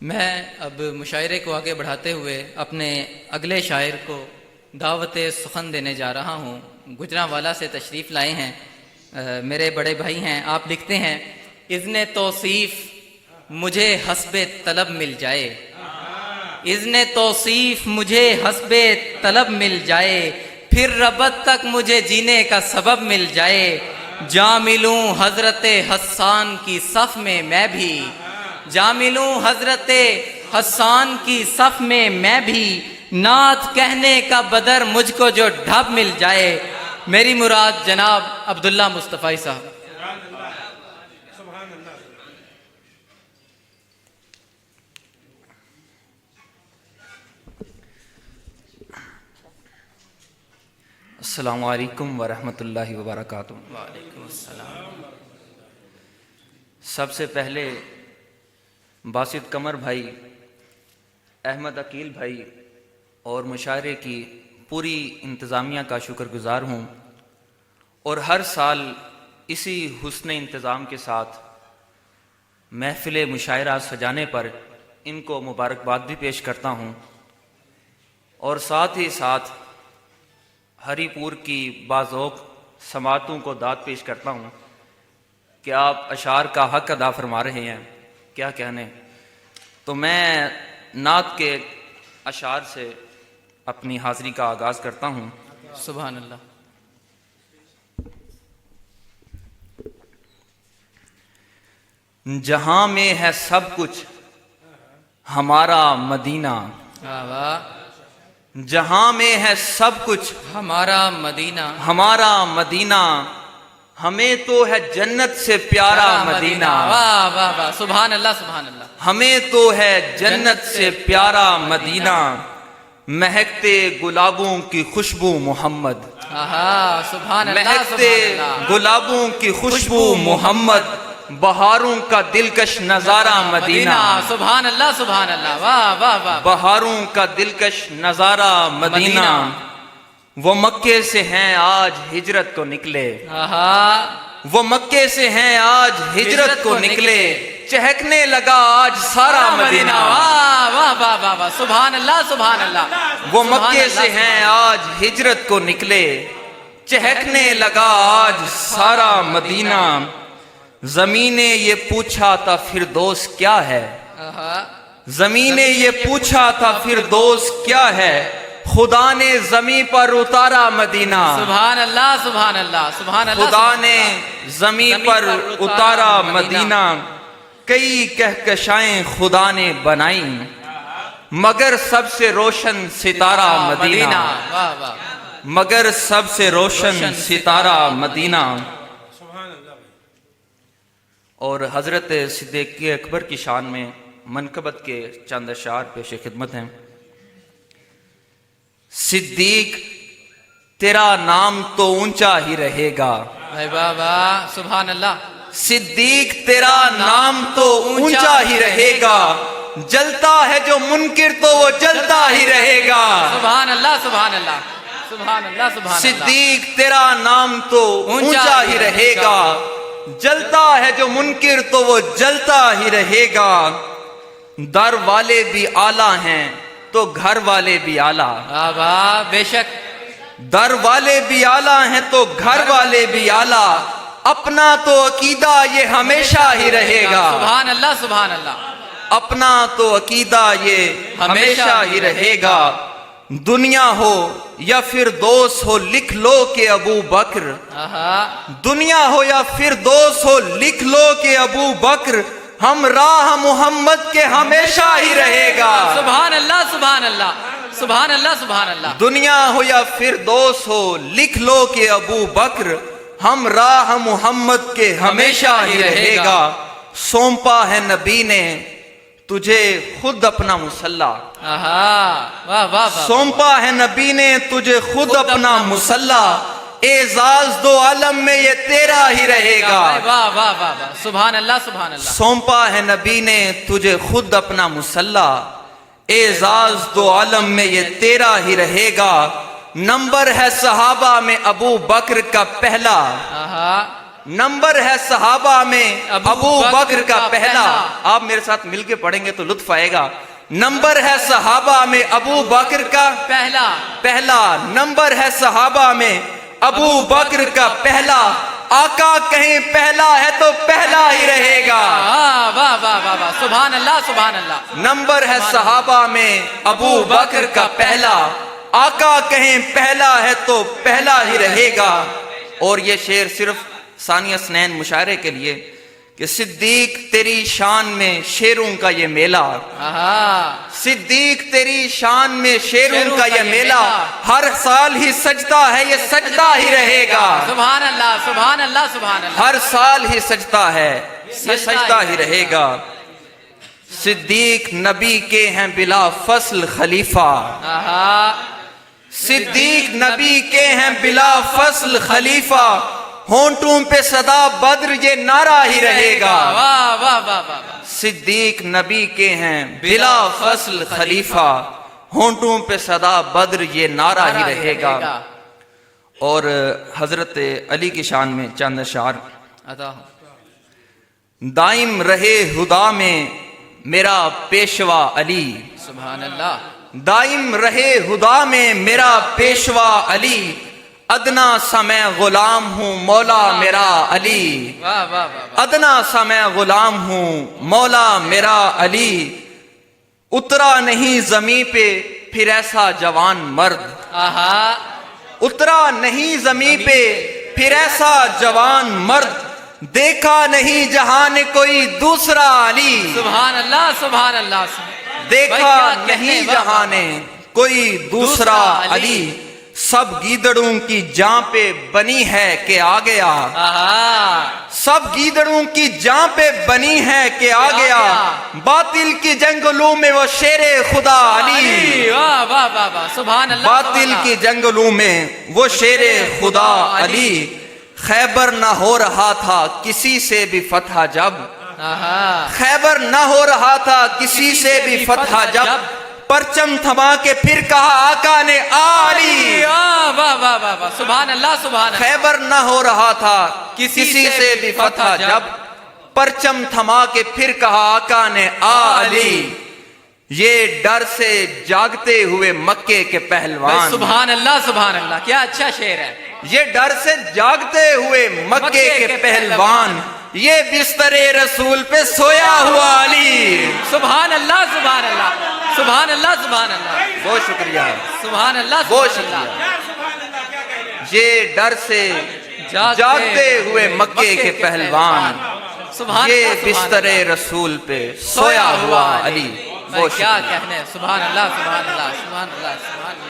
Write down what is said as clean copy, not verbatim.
मैं अब मुशायरे को आगे बढ़ाते हुए अपने अगले शायर को दावत सुखन देने जा रहा हूँ। गुजरांवाला से तशरीफ़ लाए हैं, मेरे बड़े भाई हैं। आप लिखते हैं, इज़्ने तौसीफ़ मुझे हस्बे तलब मिल जाए, इज़्ने तौसीफ़ मुझे हस्बे तलब मिल जाए, फिर रबत तक मुझे जीने का सबब मिल जाए। जा मिलूँ हज़रत हस्सान की सफ़ में मैं भी, जा मिलूँ हज़रत हस्सान की सफ़ में मैं भी, नात कहने का बदर मुझको जो ढब मिल जाए। मेरी मुराद जनाब अब्दुल्ला मुस्तफ़ाई साहब। अस्सलामु अलैकुम वरहमतुल्लाहि वबरकातुहू। वालेकुम अस्सलाम। सबसे पहले बासित कमर भाई, अहमद अकील भाई और मुशायरे की पूरी इंतज़ामिया का शुक्रगुज़ार हूँ, और हर साल इसी हुस्न इंतज़ाम के साथ महफ़िल मुशायरा सजाने पर इनको मुबारकबाद भी पेश करता हूँ, और साथ ही साथ हरीपुर की बाज़ौक़ समातों को दाद पेश करता हूँ कि आप अशार का हक़ अदा फरमा रहे हैं। क्या कहने। तो मैं नात के अशार से अपनी हाज़री का आगाज़ करता हूँ। सुभान अल्लाह। जहाँ में है सब कुछ हमारा मदीना, वाह वाह। जहाँ में है सब कुछ हमारा मदीना, हमारा मदीना, हमें तो है जन्नत से प्यारा मदीना। वाह वाह वाह। सुभान अल्लाह सुभान अल्लाह। हमें तो है जन्नत से प्यारा मदीना, महकते गुलाबों की खुशबू मोहम्मद, आहा सुभान अल्लाह महकते सुभान अल्लाह। गुलाबों की खुशबू मोहम्मद, बहारों का दिलकश नजारा मदीना, सुभान अल्लाह सुभान अल्लाह। वाह वाह वाह। बहारों का दिलकश नजारा मदीना। वो मक्के से हैं आज हिजरत को निकले, आहा। वो मक्के से हैं आज हिजरत को निकले, चहकने लगा आज सारा मदीना। वाह वाह वाह वाह वाह। सुभान अल्लाह सुभान अल्लाह। वो मक्के से हैं आज हिजरत को निकले, चहकने लगा आज सारा मदीना। ज़मीन ने ये पूछा था फिरदौस क्या है, ज़मीन ने ये पूछा था फिरदौस क्या है, खुदा ने ज़मीं पर उतारा मदीना। सुभान अल्लाह सुभान अल्लाह सुभान अल्लाह। खुदा ने ज़मीं पर उतारा मदीना, कई कहकशाएं खुदा ने बनाई, मगर सबसे रोशन सितारा मदीना, वाह वाह। मगर सबसे रोशन सितारा मदीना। और हज़रत सिद्दीक़ अकबर की शान में मनकबत के चंद अशार पेश खिदमत हैं। सिद्दीक तेरा नाम तो ऊंचा ही रहेगा, वाह वाह। सुभान अल्लाह। सिद्दीक तेरा नाम तो ऊंचा ही रहेगा, जलता है जो मुनकिर तो वो जलता ही रहेगा। सुभान अल्लाह सुभान अल्लाह सुभान अल्लाह सुभान अल्लाह। सिद्दीक तेरा नाम तो ऊंचा ही रहेगा, जलता है जो मुनकिर तो वो जलता ही रहेगा। दर वाले भी आला हैं तो घर वाले भी आला, वाह वाह। बेशक। दर वाले भी आला हैं तो घर वाले भी आला, अपना तो अकीदा ये हमेशा ही रहेगा। सुभान अल्लाह सुभान अल्लाह। अपना तो अकीदा ये हमेशा ही रहेगा। दुनिया हो या फिर दोस्त हो लिख लो कि अबू बकर, दुनिया हो या फिर दोस्त हो लिख लो कि अबू बकर, हम राह मोहम्मद के हमेशा ही रहेगा। सुभान अल्लाह सुभान अल्लाह सुभान अल्लाह सुभान अल्लाह। दुनिया हो या फिर दोस्त हो लिख लो कि अबू बकर, हम राह मोहम्मद के हमेशा ही रहेगा। सौंपा है नबी ने तुझे खुद अपना मुसल्ला, वाह वाह। सौंपा है नबी ने तुझे खुद अपना मुसल्ला, एजाज दो आलम में ये तेरा ही रहेगा। वाह वाह वाह वाह। सुभान अल्लाह सुभान अल्लाह। सौंपा है नबी ने तुझे खुद अपना मुसल्ला, एजाज दो आलम में ये तेरा ही रहेगा। नंबर है सहाबा में अबू बकर का पहला, नंबर है सहाबा में अबू बकर का पहला। आप मेरे साथ मिलके पढ़ेंगे तो लुत्फ आएगा। नंबर है सहाबा में अबू बकर का पहला। नंबर है सहाबा में अबू बकर का पहला। आका कहीं पहला है तो पहला ही रहेगा। वाह वाह वाह वाह, सुभान अल्लाह सुभान अल्लाह। नंबर है सहाबा में अबू बकर का पहला। आका कहीं पहला है तो पहला ही रहेगा। और ये शेर सिर्फ सानिया स्नैन मुशायरे के लिए कि सिद्दीक तेरी शान में शेरों का ये मेला। सिद्दीक तेरी शान में शेरों का ये मेला, हर साल ही सजता है ये सजता ही रहेगा। सुभान अल्लाह सुभान अल्लाह सुभान अल्लाह। हर साल ही सजता है ये सजता ही रहेगा। सिद्दीक नबी के हैं बिला फसल खलीफा। सिद्दीक नबी के हैं बिला फसल खलीफा। होंठों पे सदा बद्र ये नारा ही रहेगा। वाह वाह वाह वाह। सिद्दीक नबी के हैं बिला फसल खलीफा। होंठों पे सदा बद्र ये नारा ही रहेगा। और हजरत अली की शान में चंद अशार। दाइम रहे हुदा में मेरा पेशवा अली। सुभान अल्लाह। दाइम रहे हुदा में मेरा पेशवा अली। अदना समय गुलाम हूँ मौला मेरा अली। वाह वाह वाह। अदना समय गुलाम हूँ मौला मेरा अली। उतरा नहीं जमी पे फिर ऐसा जवान मर्द। उतरा नहीं जमी पे फिर ऐसा जवान मर्द। देखा नहीं जहां ने कोई दूसरा अली। सुभान अल्लाह सुभान अल्लाह। देखा नहीं जहां ने कोई दूसरा अली। सब गीदड़ों की जां पे बनी है कि आ गया। सब गीदड़ों की जां पे बनी है कि आ गया। बातिल की जंगलों में वो शेरे खुदा अली। वाह वाह वाह वाह, सुभान अल्लाह। बातिल की जंगलों में वो शेरे खुदा अली। खैबर ना हो रहा था किसी से भी फतह जब। खैबर ना हो रहा था किसी से भी फतह जब। परचम थमा के फिर कहा आका ने आली। वाह वाह वाह वाह, सुभान अल्लाह सुभान। खैबर न हो रहा था किसी से भी फतह जब। परचम थमा के फिर कहा आका ने आली। ये डर से जागते हुए मक्के के पहलवान। सुभान अल्लाह सुभान अल्लाह, क्या अच्छा शेर है। ये डर से जागते हुए मक्के के पहलवान। ये बिस्तरे रसूल पे सोया हुआ अली। सुभान अल्लाह सुभान अल्लाह सुभान अल्लाह सुभान अल्लाह। बहुत शुक्रिया सुभान अल्लाह बहुत शुक्रिया। ये डर से जागते हुए मक्के के पहलवान। ये बिस्तरे रसूल पे सोया हुआ अली। क्या कहने। सुभान अल्लाह सुभान अल्लाह सुभान अल्लाह सुभान।